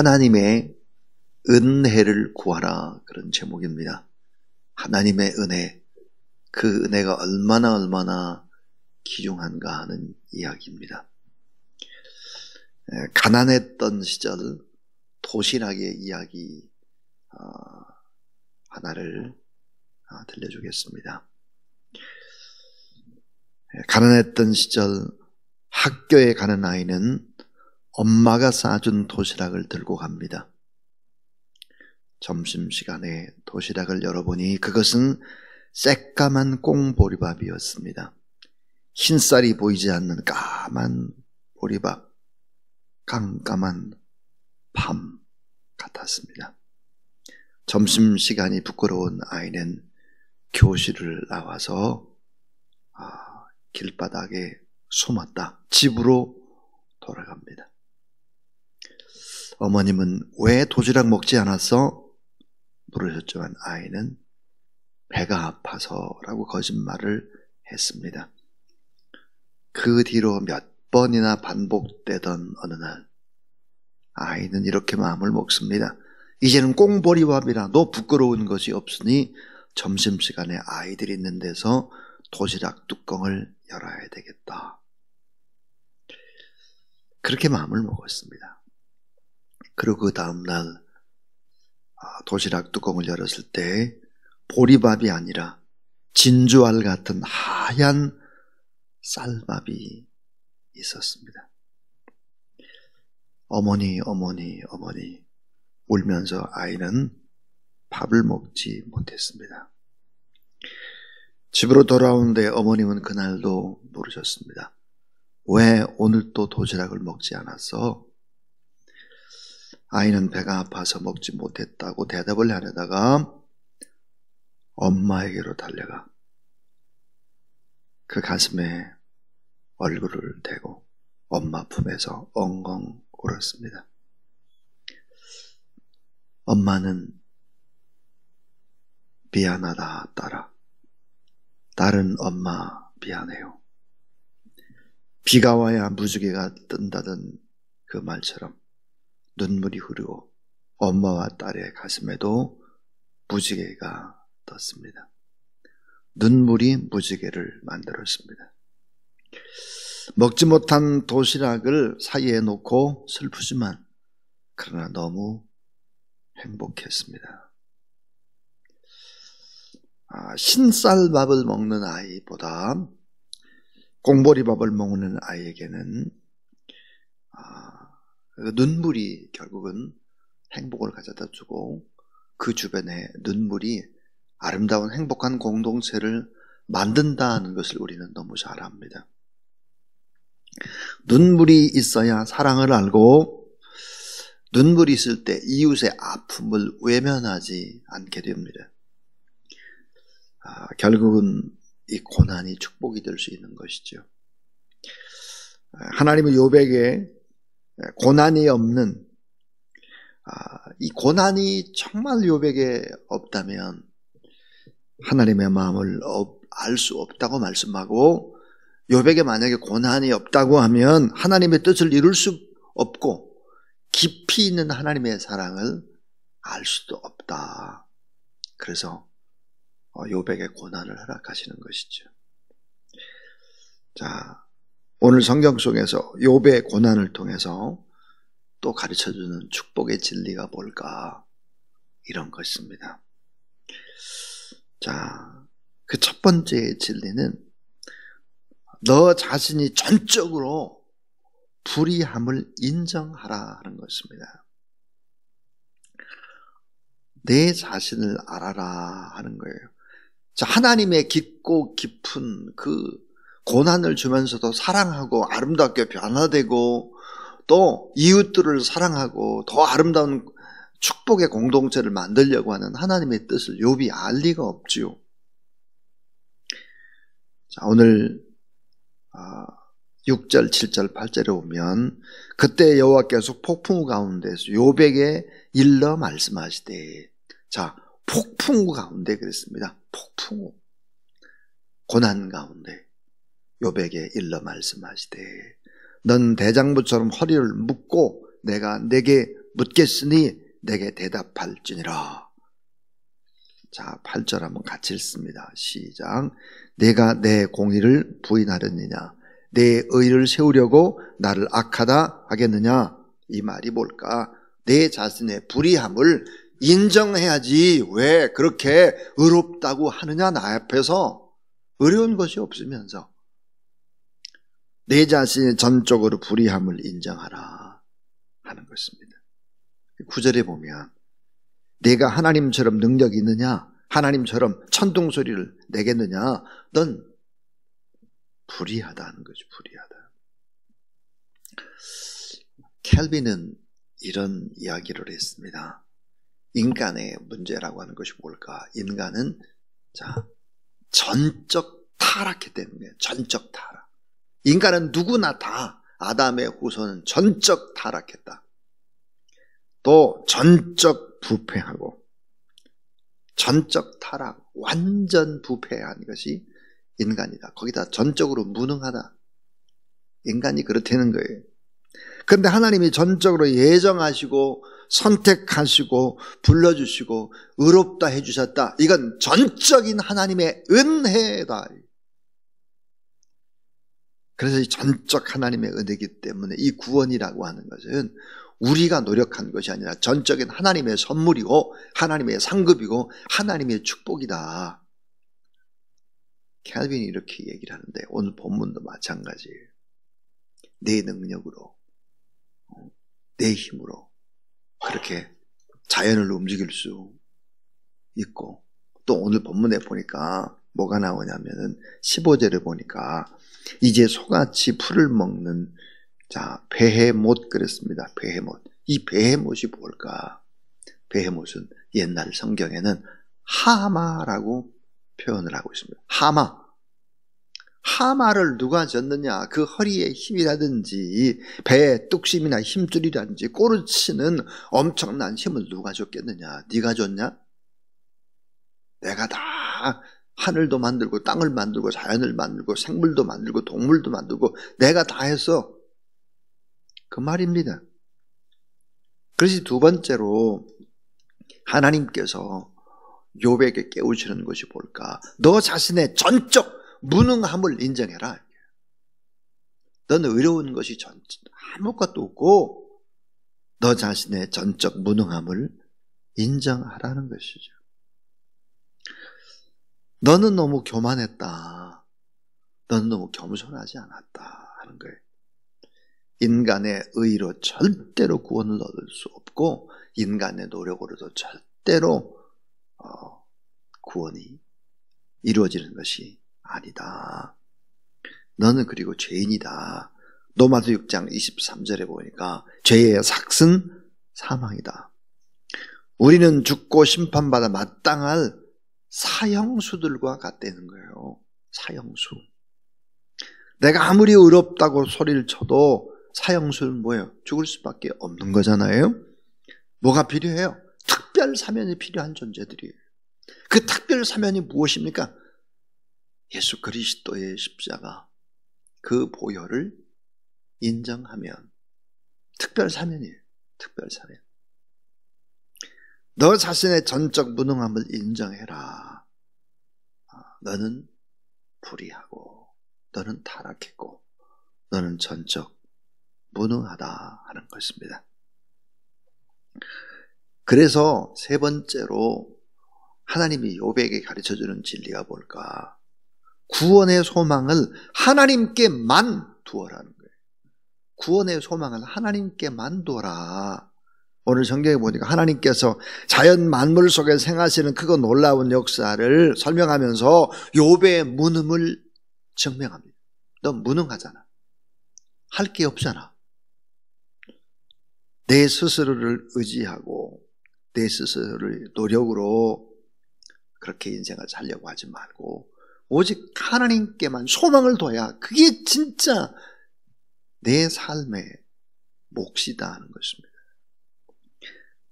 하나님의 은혜를 구하라, 그런 제목입니다. 하나님의 은혜, 그 은혜가 얼마나 귀중한가 하는 이야기입니다. 가난했던 시절 도시락의 이야기 하나를 들려주겠습니다. 가난했던 시절 학교에 가는 아이는 엄마가 싸준 도시락을 들고 갑니다. 점심시간에 도시락을 열어보니 그것은 새까만 꽁보리밥이었습니다. 흰쌀이 보이지 않는 까만 보리밥, 깜깜한 밤 같았습니다. 점심시간이 부끄러운 아이는 교실을 나와서 길바닥에 숨었다. 집으로 돌아갑니다. 어머님은 왜 도시락 먹지 않았어? 물으셨지만 아이는 배가 아파서라고 거짓말을 했습니다. 그 뒤로 몇 번이나 반복되던 어느 날 아이는 이렇게 마음을 먹습니다. 이제는 꽁보리밥이라도 부끄러운 것이 없으니 점심시간에 아이들이 있는 데서 도시락 뚜껑을 열어야 되겠다. 그렇게 마음을 먹었습니다. 그리고 그 다음날 도시락 뚜껑을 열었을 때 보리밥이 아니라 진주알 같은 하얀 쌀밥이 있었습니다. 어머니 울면서 아이는 밥을 먹지 못했습니다. 집으로 돌아오는데 어머님은 그날도 물으셨습니다. 왜 오늘 또 도시락을 먹지 않았어? 아이는 배가 아파서 먹지 못했다고 대답을 하려다가 엄마에게로 달려가 그 가슴에 얼굴을 대고 엄마 품에서 엉엉 울었습니다. 엄마는 미안하다 딸아. 딸은 엄마 미안해요. 비가 와야 무지개가 뜬다던 그 말처럼 눈물이 흐르고 엄마와 딸의 가슴에도 무지개가 떴습니다. 눈물이 무지개를 만들었습니다. 먹지 못한 도시락을 사이에 놓고 슬프지만 그러나 너무 행복했습니다. 흰쌀밥을 먹는 아이보다 꽁보리밥을 먹는 아이에게는 눈물이 결국은 행복을 가져다 주고 그 주변에 눈물이 아름다운 행복한 공동체를 만든다는 것을 우리는 너무 잘 압니다. 눈물이 있어야 사랑을 알고 눈물이 있을 때 이웃의 아픔을 외면하지 않게 됩니다. 결국은 이 고난이 축복이 될 수 있는 것이죠. 하나님은 욥에게 고난이 없는 이 고난이 정말 욥에게 없다면 하나님의 마음을 알 수 없다고 말씀하고 욥에게 만약에 고난이 없다고 하면 하나님의 뜻을 이룰 수 없고 깊이 있는 하나님의 사랑을 알 수도 없다. 그래서 욥에게 고난을 허락하시는 것이죠. 자, 오늘 성경 속에서 욥의 고난을 통해서 또 가르쳐주는 축복의 진리가 뭘까? 이런 것입니다. 자, 그 첫 번째 진리는 너 자신이 전적으로 불의함을 인정하라 하는 것입니다. 내 자신을 알아라 하는 거예요. 자, 하나님의 깊고 깊은 그 고난을 주면서도 사랑하고 아름답게 변화되고 또 이웃들을 사랑하고 더 아름다운 축복의 공동체를 만들려고 하는 하나님의 뜻을 욥이 알 리가 없지요. 자, 오늘 6절, 7절, 8절에 오면 그때 여호와께서 폭풍우 가운데서 욥에게 일러 말씀하시되, 자, 폭풍우 가운데 그랬습니다. 폭풍우, 고난 가운데 욥에게 일러 말씀하시되 넌 대장부처럼 허리를 묶고 내가 내게 묻겠으니 내게 대답할지니라. 자, 8절 한번 같이 읽습니다. 시작. 내가 내 공의를 부인하려느냐? 내 의를 세우려고 나를 악하다 하겠느냐? 이 말이 뭘까? 내 자신의 불의함을 인정해야지. 왜 그렇게 의롭다고 하느냐? 나 앞에서 어려운 것이 없으면서 내 자신의 전적으로 불의함을 인정하라 하는 것입니다. 9절에 보면 내가 하나님처럼 능력이 있느냐? 하나님처럼 천둥소리를 내겠느냐? 넌 불의하다는 거죠. 불의하다. 켈빈은 이런 이야기를 했습니다. 인간의 문제라고 하는 것이 뭘까? 인간은 전적 타락했다는 거예요. 전적 타락. 인간은 누구나 다 아담의 후손은 전적 타락했다. 또 전적 부패하고 전적 타락, 완전 부패한 것이 인간이다. 거기다 전적으로 무능하다. 인간이 그렇다는 거예요. 그런데 하나님이 전적으로 예정하시고 선택하시고 불러주시고 의롭다 해주셨다. 이건 전적인 하나님의 은혜다. 그래서 이 전적 하나님의 은혜이기 때문에 이 구원이라고 하는 것은 우리가 노력한 것이 아니라 전적인 하나님의 선물이고 하나님의 상급이고 하나님의 축복이다. 켈빈이 이렇게 얘기를 하는데 오늘 본문도 마찬가지예요. 내 능력으로 내 힘으로 그렇게 자연을 움직일 수 있고 또 오늘 본문에 보니까 뭐가 나오냐면은 15절에 보니까 이제 소같이 풀을 먹는 베헤못 그랬습니다. 베헤못. 이 베헤못이 뭘까? 베헤못은 옛날 성경에는 하마라고 표현을 하고 있습니다. 하마를 누가 졌느냐? 그 허리에 힘이라든지 배에 뚝심이나 힘줄이라든지 꼬르치는 엄청난 힘을 누가 줬겠느냐? 네가 줬냐? 내가 다 하늘도 만들고 땅을 만들고 자연을 만들고 생물도 만들고 동물도 만들고 내가 다 했어. 그 말입니다. 그래서 두 번째로 하나님께서 욥에게 깨우치는 것이 뭘까? 너 자신의 전적 무능함을 인정해라. 너는 의로운 것이 아무것도 없고 너 자신의 전적 무능함을 인정하라는 것이죠. 너는 너무 교만했다. 너는 너무 겸손하지 않았다 하는 거예요. 인간의 의로 절대로 구원을 얻을 수 없고 인간의 노력으로도 절대로 구원이 이루어지는 것이 아니다. 너는 그리고 죄인이다. 로마서 6장 23절에 보니까 죄의 삭은 사망이다. 우리는 죽고 심판받아 마땅할 사형수들과 같다는 거예요. 사형수. 내가 아무리 의롭다고 소리를 쳐도 사형수는 뭐예요? 죽을 수밖에 없는 거잖아요. 뭐가 필요해요? 특별 사면이 필요한 존재들이에요. 그 특별 사면이 무엇입니까? 예수 그리스도의 십자가, 그 보혈을 인정하면 특별 사면이에요. 특별 사면. 너 자신의 전적 무능함을 인정해라. 너는 불의하고 너는 타락했고 너는 전적 무능하다 하는 것입니다. 그래서 세 번째로 하나님이 욥에게 가르쳐주는 진리가 뭘까? 구원의 소망을 하나님께만 두어라는 거예요. 구원의 소망을 하나님께만 두어라. 오늘 성경에 보니까 하나님께서 자연 만물 속에 생하시는 크고 놀라운 역사를 설명하면서 욥의 무능을 증명합니다. 너 무능하잖아. 할 게 없잖아. 내 스스로를 의지하고 내 스스로를 노력으로 그렇게 인생을 살려고 하지 말고 오직 하나님께만 소망을 둬야 그게 진짜 내 삶의 몫이다 하는 것입니다.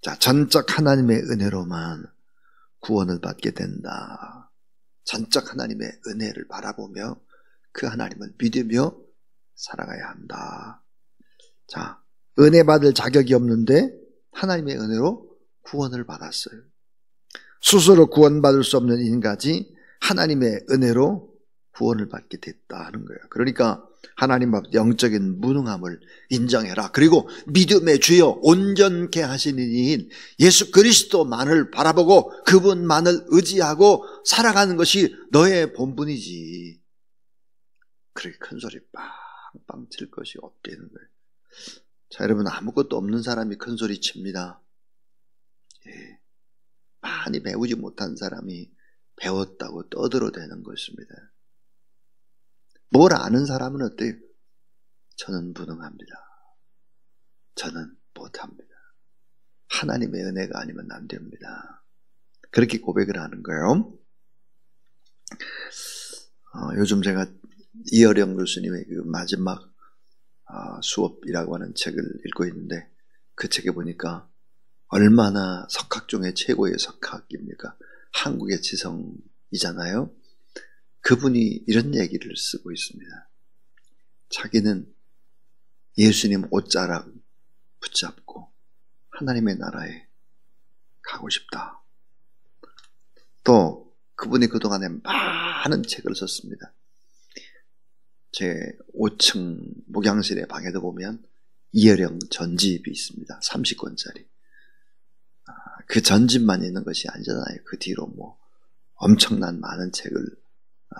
자, 전적 하나님의 은혜로만 구원을 받게 된다. 전적 하나님의 은혜를 바라보며 그 하나님을 믿으며 살아가야 한다. 자, 은혜 받을 자격이 없는데 하나님의 은혜로 구원을 받았어요. 스스로 구원받을 수 없는 인간이 하나님의 은혜로 구원을 받게 됐다 하는 거예요. 그러니까 하나님 앞 영적인 무능함을 인정해라. 그리고 믿음의 주여 온전케 하시는 이인 예수 그리스도만을 바라보고 그분만을 의지하고 살아가는 것이 너의 본분이지. 그렇게 큰 소리 빵빵 칠 것이 없다는 거예요. 자, 여러분, 아무것도 없는 사람이 큰 소리 칩니다. 예. 많이 배우지 못한 사람이 배웠다고 떠들어대는 것입니다. 뭘 아는 사람은 어때요? 저는 무능합니다. 저는 못합니다. 하나님의 은혜가 아니면 안 됩니다. 그렇게 고백을 하는 거예요. 요즘 제가 이어령 교수님의 그 마지막 수업이라고 하는 책을 읽고 있는데 그 책에 보니까 얼마나 석학 중에 최고의 석학입니까? 한국의 지성이잖아요. 그분이 이런 얘기를 쓰고 있습니다. 자기는 예수님 옷자락 붙잡고 하나님의 나라에 가고 싶다. 또 그분이 그동안에 많은 책을 썼습니다. 제 5층 목양실의 방에도 보면 이어령 전집이 있습니다. 30권짜리. 그 전집만 있는 것이 아니잖아요. 그 뒤로 뭐 엄청난 많은 책을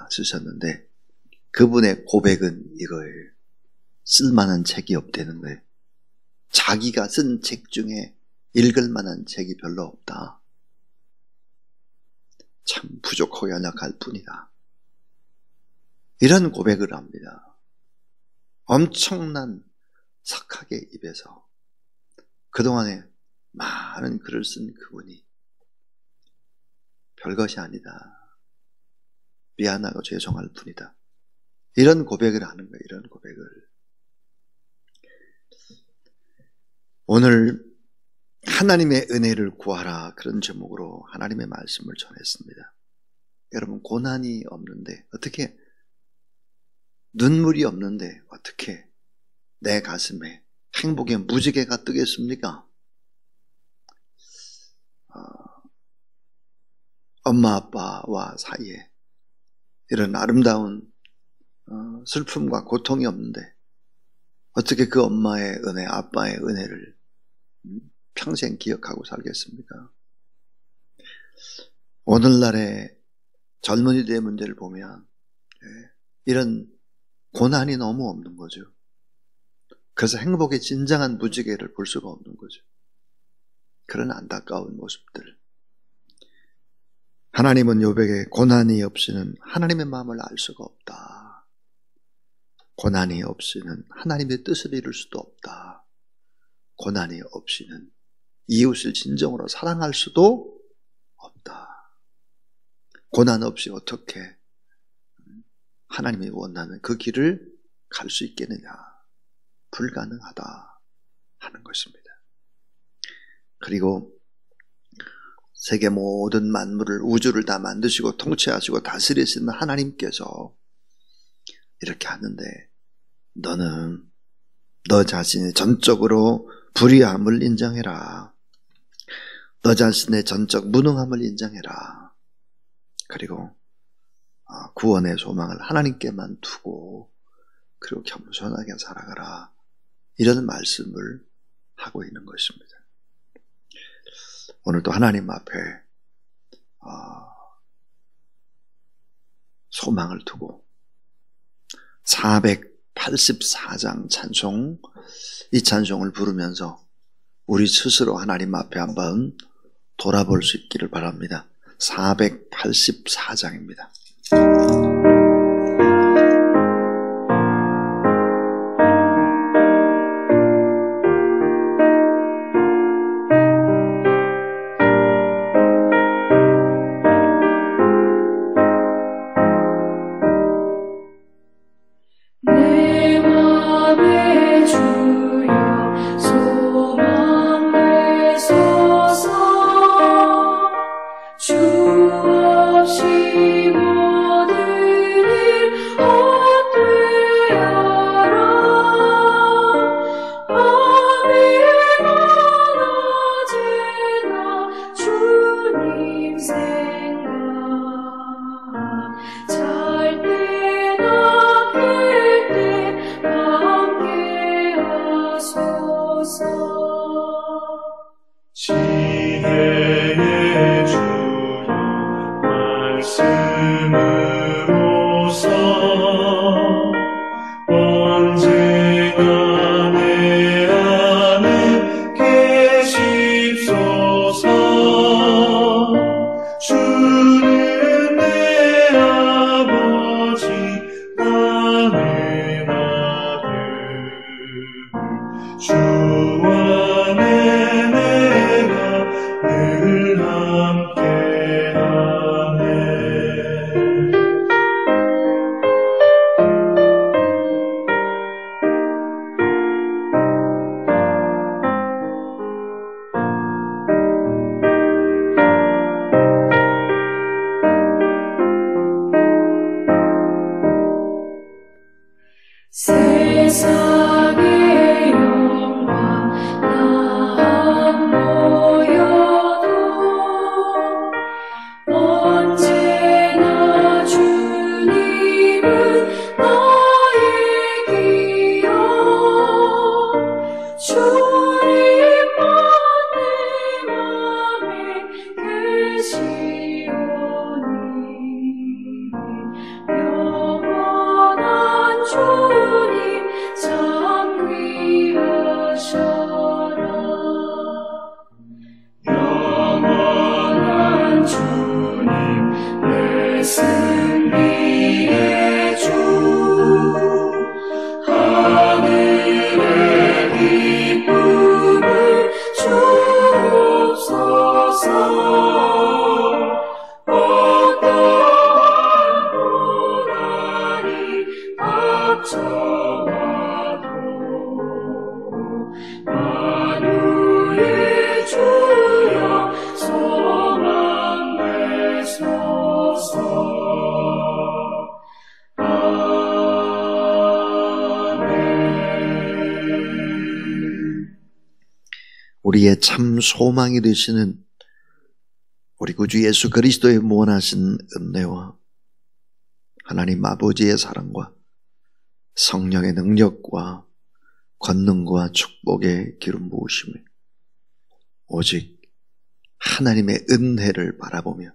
쓰셨는데 그분의 고백은 이거예요. 쓸만한 책이 없다는 거예요. 자기가 쓴 책 중에 읽을 만한 책이 별로 없다. 참 부족하고 연약할 뿐이다. 이런 고백을 합니다. 엄청난 석학의 입에서 그동안에 많은 글을 쓴 그분이 별것이 아니다. 미안하고 죄송할 뿐이다. 이런 고백을 하는 거예요. 이런 고백을. 오늘 하나님의 은혜를 구하라 그런 제목으로 하나님의 말씀을 전했습니다. 여러분 고난이 없는데 어떻게 눈물이 없는데 어떻게 내 가슴에 행복의 무지개가 뜨겠습니까? 엄마 아빠와 사이에 이런 아름다운 슬픔과 고통이 없는데 어떻게 그 엄마의 은혜, 아빠의 은혜를 평생 기억하고 살겠습니까? 오늘날의 젊은이들의 문제를 보면 이런 고난이 너무 없는 거죠. 그래서 행복의 진정한 무지개를 볼 수가 없는 거죠. 그런 안타까운 모습들. 하나님은 욥에게 고난이 없이는 하나님의 마음을 알 수가 없다. 고난이 없이는 하나님의 뜻을 이룰 수도 없다. 고난이 없이는 이웃을 진정으로 사랑할 수도 없다. 고난 없이 어떻게 하나님이 원하는 그 길을 갈 수 있겠느냐. 불가능하다 하는 것입니다. 그리고 세계 모든 만물을 우주를 다 만드시고 통치하시고 다스리시는 하나님께서 이렇게 하는데 너는 너 자신의 전적으로 불의함을 인정해라. 너 자신의 전적 무능함을 인정해라. 그리고 구원의 소망을 하나님께만 두고 그리고 겸손하게 살아가라. 이런 말씀을 하고 있는 것입니다. 오늘도 하나님 앞에 소망을 두고 484장 찬송, 이 찬송을 부르면서 우리 스스로 하나님 앞에 한번 돌아볼 수 있기를 바랍니다. 484장입니다. 주 없이 우리의 참 소망이 되시는 우리 구주 예수 그리스도의 무한하신 은혜와 하나님 아버지의 사랑과 성령의 능력과 권능과 축복의 기름 부으심이 오직 하나님의 은혜를 바라보며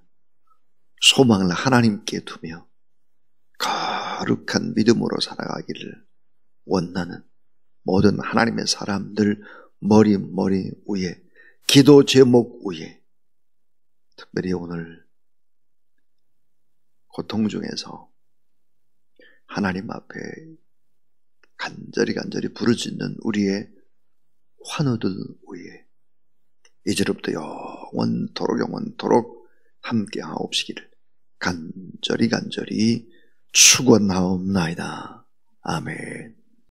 소망을 하나님께 두며 거룩한 믿음으로 살아가기를 원하는 모든 하나님의 사람들 머리 위에, 기도 제목 위에, 특별히 오늘 고통 중에서 하나님 앞에 간절히 부르짖는 우리의 환우들 위에 이제로부터 영원토록 함께 하옵시기를 간절히 축원하옵나이다. 아멘.